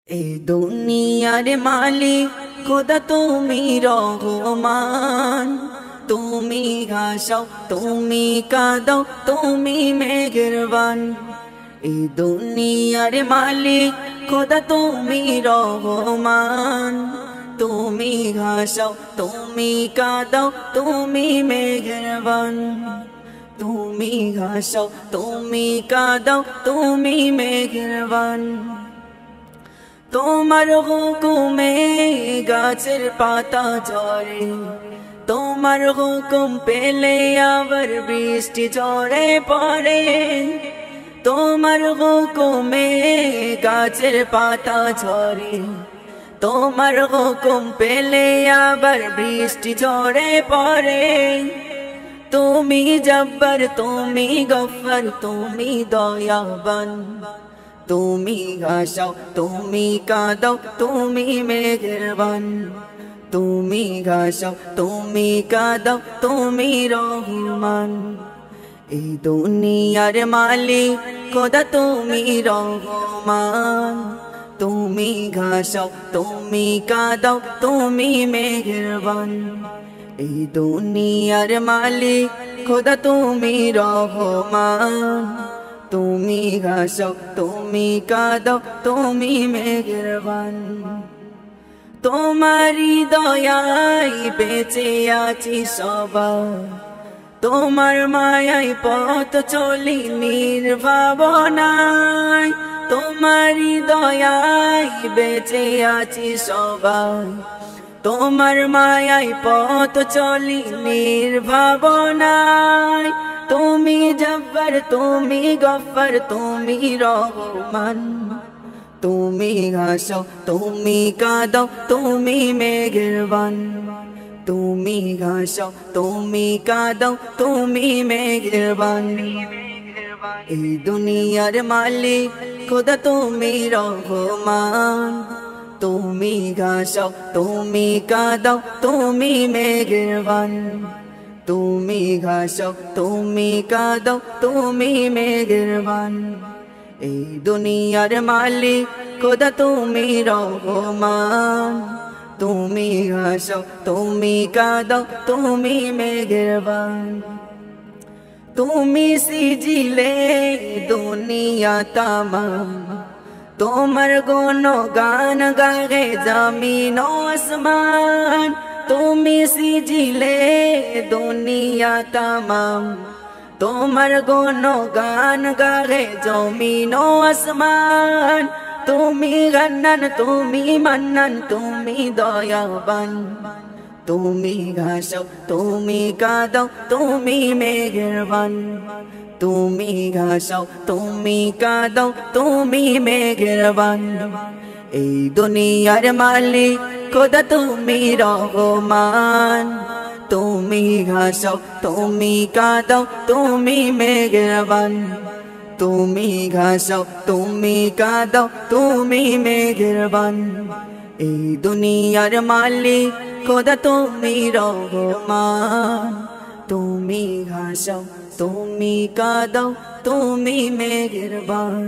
এ দুনিয়ার মালিক খোদা তুমি রহমান, তুমি হাসাও তুমি কাঁদাও তুমি মেহেরবান। এ দুনিয়ার মালিক খোদা তুমি রহমান, তুমি হাসাও তুমি কাঁদাও তুমি মেহেরবান। তুমি হাসাও তুমি কাঁদাও তুমি মেহেরবান। তোমার হুকুমে গাছের পাতা ঝরে, তোমার হুকুম পেলে আবার বৃষ্টি ঝরে পড়ে। তোমার হুকুমে গাছের পাতা ঝরে, তোমার হুকুম পেলে আবার বৃষ্টি ঝরে পড়ে। তুমি জব্বার তুমি গফ্ফার তুমি দয়াবান, তুমি হাসাও তুমি কাঁদাও তুমি মেহেরবান। তুমি হাসাও তুমি কাঁদাও তুমি রহমান। এই দুনিয়ার মালিক খোদা তুমি রহমান, তুমি হাসাও তুমি কাঁদাও তুমি মেহেরবান। এই দুনিয়ার মালিক খোদা তুমি রহমান, তুমি হাসাও তুমি কাঁদাও তুমি মেহেরবান। তোমারি দয়ায় বেঁচে আছি সবাই, তোমার মায়ায় পথ চলি নির্ভাবনায়। তোমারি দয়ায় বেঁচে আছি সবাই, তোমার মায়ায় পথ চলি নির্ভাবনায়। তুমি জব্বার তুমি গফ্ফার তুমি রহমান, তুমি হাসাও তুমি কাঁদাও তুমি মেহেরবান। তুমি হাসাও তুমি কাঁদাও তুমি মেহেরবান। এই দুনিয়ার মালিক খোদা তুমি রহমান, তুমি হাসাও তুমি কাঁদাও তুমি মেহেরবান। তুমি হাসাও তুমি কাঁদাও তুমি মেহেরবান। এই দুনিয়ার মালিক খোদা তুমি রহমান, তুমি হাসাও তুমি কাঁদাও তুমি মেহেরবান। তুমি সিজিলে দুনিয়া তামাম, তোমার গুণগান গাহে জমিন ও আসমান। তুমি সিজিলে দুনিয়া তামাম, তোমার গুণগান গাহে জমিন ও আসমান। তুমি গান্নান তুমি মান্নান তুমি দয়াবান, তুমি হাসাও তুমি কাঁদাও তুমি মেহেরবান। তুমি হাসাও তুমি কাঁদাও তুমি মেহেরবান। এই দুনিয়ার মালিক খোদা তুমি রহমান, তুমি হাসাও তুমি কাঁদাও তুমি মেহেরবান। তুমি হাসাও তুমি কাঁদাও তুমি মেহেরবান। এই দুনিয়ার মালিক খোদা তুমি রহমান, তুমি হাসাও তুমি কাঁদাও তুমি মেহেরবান।